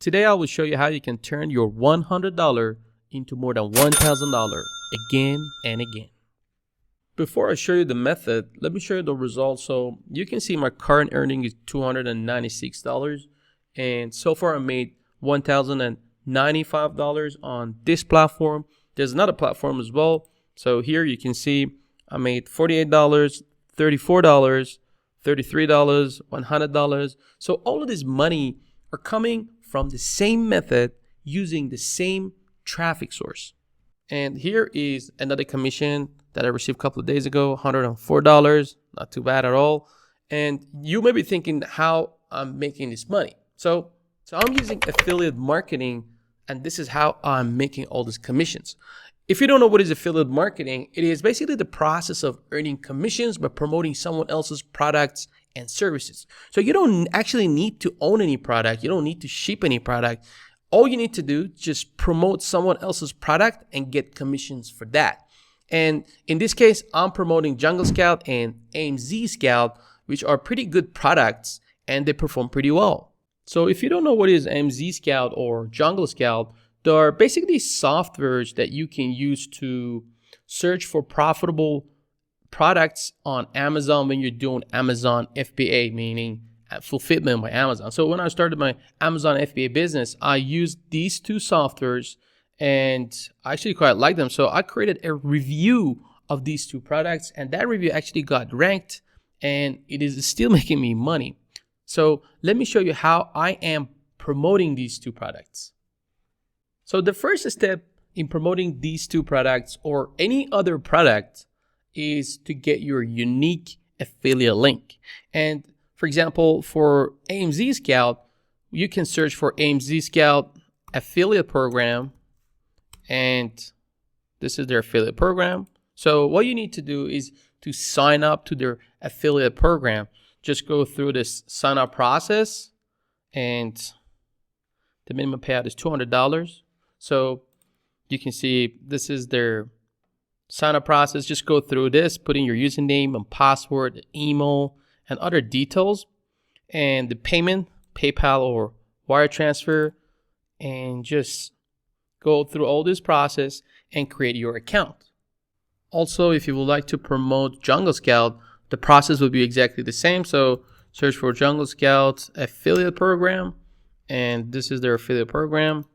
Today I will show you how you can turn your $100 into more than $1,000 again and again. Before I show you the method, let me show you the results. So you can see my current earning is $296, and so far I made $1,095 on this platform. There's another platform as well. So here you can see I made $48, $34, $33, $100. So all of this money are coming from the same method using the same traffic source. And here is another commission that I received a couple of days ago, $104, not too bad at all. And you may be thinking how I'm making this money. So I'm using affiliate marketing, and this is how I'm making all these commissions. If you don't know what is affiliate marketing, it is basically the process of earning commissions by promoting someone else's products and services. So you don't actually need to own any product. You don't need to ship any product. All you need to do is just promote someone else's product and get commissions for that. And in this case, I'm promoting Jungle Scout and AMZ Scout, which are pretty good products and they perform pretty well. So if you don't know what is AMZ Scout or Jungle Scout, they are basically softwares that you can use to search for profitable products on Amazon when you're doing Amazon FBA, meaning fulfillment by Amazon. So when I started my Amazon FBA business, I used these two softwares and I actually quite like them. So I created a review of these two products, and that review actually got ranked, and it is still making me money. So let me show you how I am promoting these two products. So the first step in promoting these two products or any other product is to get your unique affiliate link. And for example, for AMZ Scout, you can search for AMZ Scout affiliate program, and this is their affiliate program. So what you need to do is to sign up to their affiliate program. Just go through this sign up process, and the minimum payout is $200. So you can see this is their sign up process. Just go through this, put in your username and password, email, and other details, and the payment, PayPal or wire transfer, and just go through all this process and create your account. Also, if you would like to promote Jungle Scout, the process will be exactly the same. So search for Jungle Scout affiliate program, and this is their affiliate program.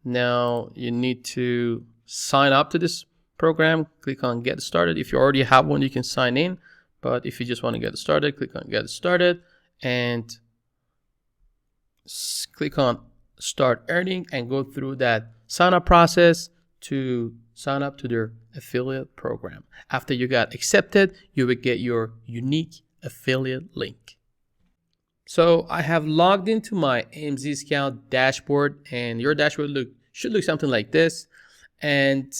Now you need to sign up to this program. Click on get started. If you already have one, you can sign in. But if you just want to get started, click on get started and click on start earning and go through that sign up process to sign up to their affiliate program. After you got accepted, you will get your unique affiliate link. So I have logged into my AMZ Scout dashboard, and your dashboard should look something like this. And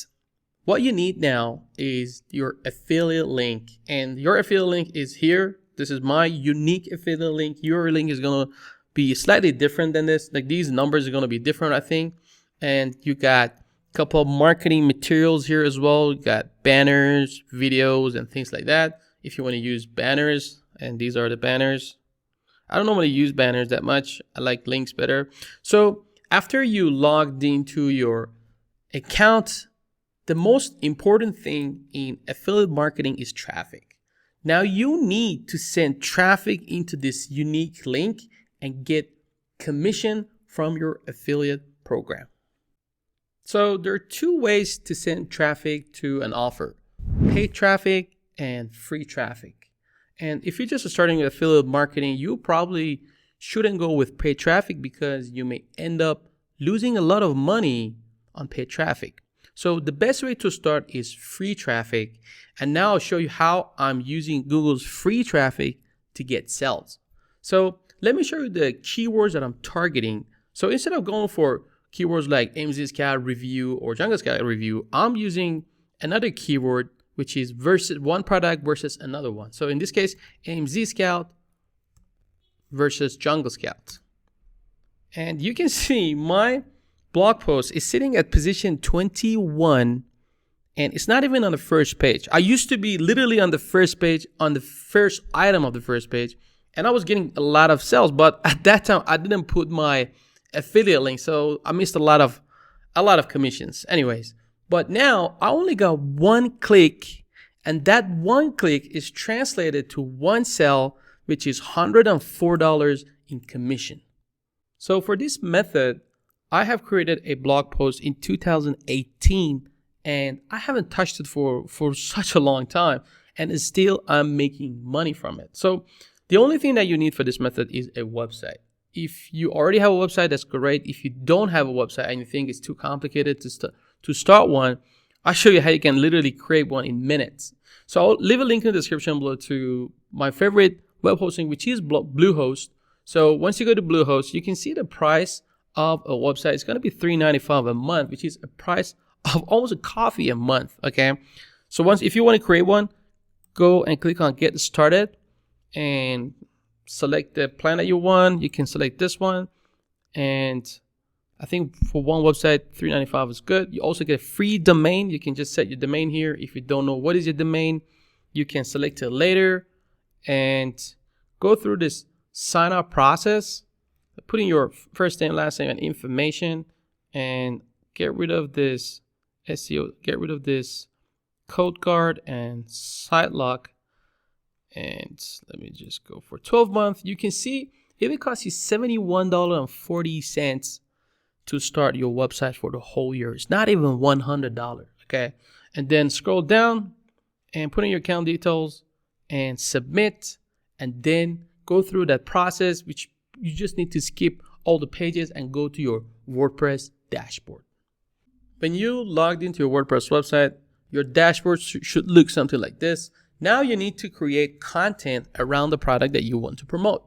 what you need now is your affiliate link, and your affiliate link is here. This is my unique affiliate link. Your link is going to be slightly different than this. Like these numbers are going to be different, I think. And you got a couple of marketing materials here as well. You got banners, videos, and things like that. If you want to use banners, and these are the banners. I don't normally use banners that much. I like links better. So after you logged into your account, the most important thing in affiliate marketing is traffic. Now you need to send traffic into this unique link and get commission from your affiliate program. So there are two ways to send traffic to an offer: paid traffic and free traffic. And if you're just starting with affiliate marketing, you probably shouldn't go with paid traffic because you may end up losing a lot of money on paid traffic. So the best way to start is free traffic. And now I'll show you how I'm using Google's free traffic to get sales. So let me show you the keywords that I'm targeting. So instead of going for keywords like AMZ Scout review or Jungle Scout review, I'm using another keyword, which is versus one product versus another one. So in this case, AMZ Scout versus Jungle Scout. And you can see my blog post is sitting at position 21, and it's not even on the first page. I used to be literally on the first page, on the first item of the first page, and I was getting a lot of sales. But at that time, I didn't put my affiliate link. So I missed a lot of commissions. Anyways, but now I only got one click, and that one click is translated to one sale, which is $104 in commission. So for this method, I have created a blog post in 2018, and I haven't touched it for such a long time, and still I'm making money from it. So the only thing that you need for this method is a website. If you already have a website, that's great. If you don't have a website and you think it's too complicated to start one, I'll show you how you can literally create one in minutes. So I'll leave a link in the description below to my favorite web hosting, which is Bluehost. So once you go to Bluehost, you can see the price of a website. It's going to be $3.95 a month, which is a price of almost a coffee a month. Okay. So if you want to create one, go and click on Get Started and select the plan that you want. You can select this one, and I think for one website, $3.95 is good. You also get a free domain. You can just set your domain here. If you don't know what is your domain, you can select it later and go through this sign up process. Put in your first name, last name, and information, and get rid of this SEO, get rid of this code guard and site lock. And let me just go for 12 months. You can see it will cost you $71.40 to start your website for the whole year. It's not even $100. Okay. And then scroll down and put in your account details and submit, and then go through that process, which you just need to skip all the pages and go to your WordPress dashboard. When you logged into your WordPress website, your dashboard should look something like this. Now you need to create content around the product that you want to promote.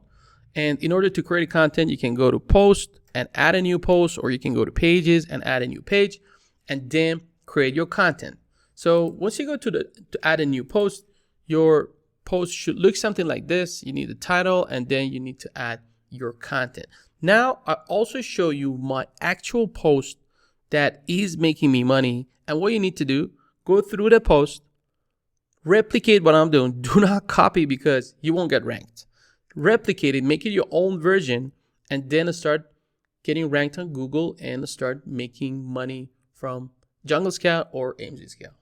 And in order to create content, you can go to post and add a new post, or you can go to pages and add a new page, and then create your content. So once you go to add a new post, your post should look something like this. You need the title, and then you need to add your content. Now I also show you my actual post that is making me money, and what you need to do, go through the post, replicate what I'm doing. Do not copy, because you won't get ranked. Replicate it, make it your own version, and then start getting ranked on Google and start making money from Jungle Scout or AMZ Scout.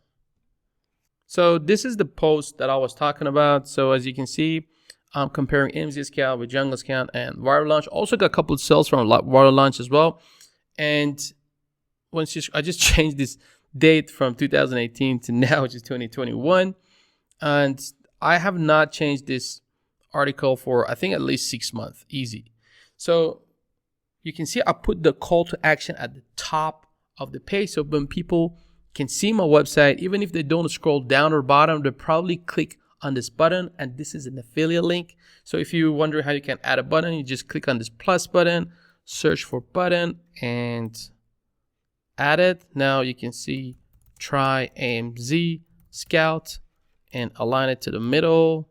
So this is the post that I was talking about. So as you can see, I'm comparing AMZ Scout with Jungle Scout and Viral Launch. Also got a couple of sales from Viral Launch as well. And I just changed this date from 2018 to now, which is 2021. And I have not changed this article for, I think, at least 6 months. Easy. So you can see I put the call to action at the top of the page. So when people can see my website, even if they don't scroll down or bottom, they probably click on this button, and this is an affiliate link. So if you wonder how you can add a button, you just click on this plus button, search for button, and add it. Now you can see try AMZ Scout and align it to the middle.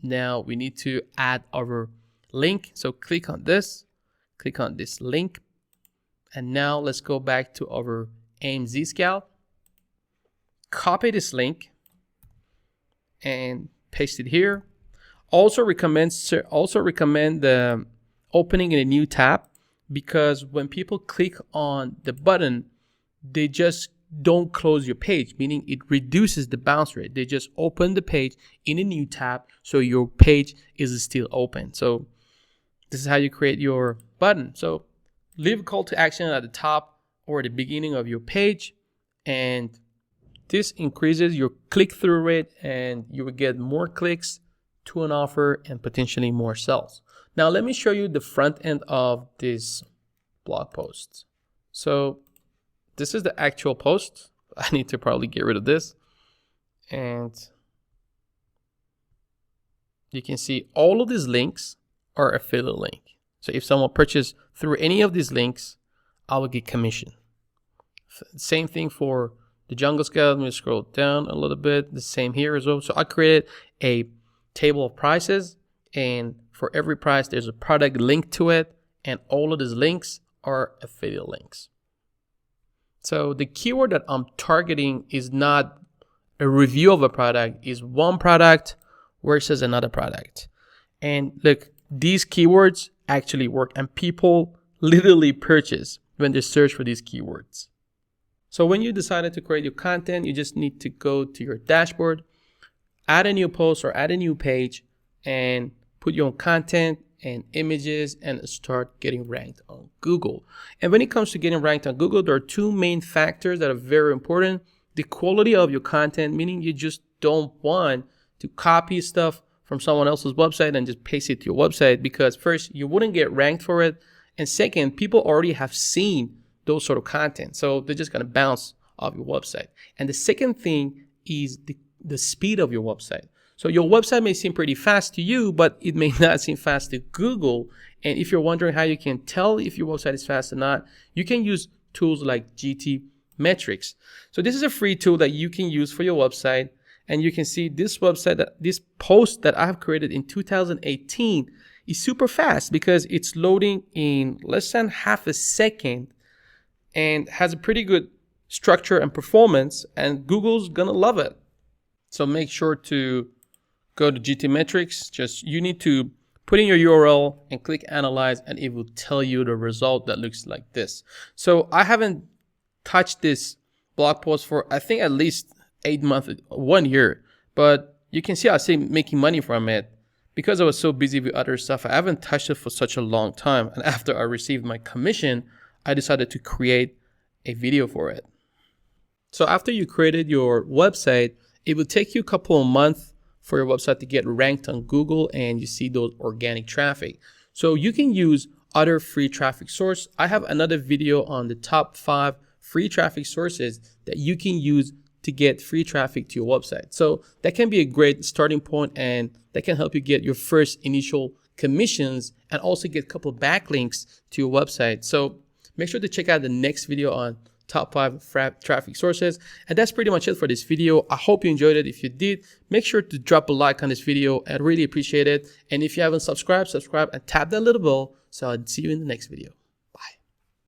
Now we need to add our link. So click on this link. And now let's go back to our AMZ Scout. Copy this link and paste it here. Also recommend the opening in a new tab, because when people click on the button, they just don't close your page, meaning it reduces the bounce rate. They just open the page in a new tab, so your page is still open. So this is how you create your button. So leave a call to action at the top or at the beginning of your page, and this increases your click-through rate, and you will get more clicks to an offer and potentially more sales. Now let me show you the front end of this blog post. So this is the actual post. I need to probably get rid of this. And you can see all of these links are affiliate link. So if someone purchases through any of these links, I will get commission. Same thing for the Jungle Scout. Let me scroll down a little bit. The same here as well. So I created a table of prices, and for every price, there's a product link to it, and all of these links are affiliate links. So the keyword that I'm targeting is not a review of a product, is one product versus another product. And look, these keywords actually work and people literally purchase when they search for these keywords. So when you decided to create your content, you just need to go to your dashboard, add a new post or add a new page, and put your own content and images and start getting ranked on Google. And when it comes to getting ranked on Google, there are two main factors that are very important. The quality of your content, meaning you just don't want to copy stuff from someone else's website and just paste it to your website, because first, you wouldn't get ranked for it. And second, people already have seen those sort of content. So they're just going to bounce off your website. And the second thing is the speed of your website. So your website may seem pretty fast to you, but it may not seem fast to Google. And if you're wondering how you can tell if your website is fast or not, you can use tools like GTmetrix. So this is a free tool that you can use for your website. And you can see this website, this post that I have created in 2018 is super fast because it's loading in less than half a second and has a pretty good structure and performance, and Google's gonna love it. So make sure to go to GTmetrix. You need to put in your URL and click analyze, and it will tell you the result that looks like this. So I haven't touched this blog post for I think at least 8 months, 1 year, but you can see I see making money from it. Because I was so busy with other stuff, I haven't touched it for such a long time. And after I received my commission, I decided to create a video for it. So after you created your website, it will take you a couple of months for your website to get ranked on Google and you see those organic traffic. So you can use other free traffic source. I have another video on the top 5 free traffic sources that you can use to get free traffic to your website. So that can be a great starting point, and that can help you get your first initial commissions and also get a couple of backlinks to your website. So make sure to check out the next video on top 5 traffic sources. And that's pretty much it for this video. I hope you enjoyed it. If you did, make sure to drop a like on this video. I'd really appreciate it. And if you haven't subscribed, subscribe and tap that little bell. So I'll see you in the next video.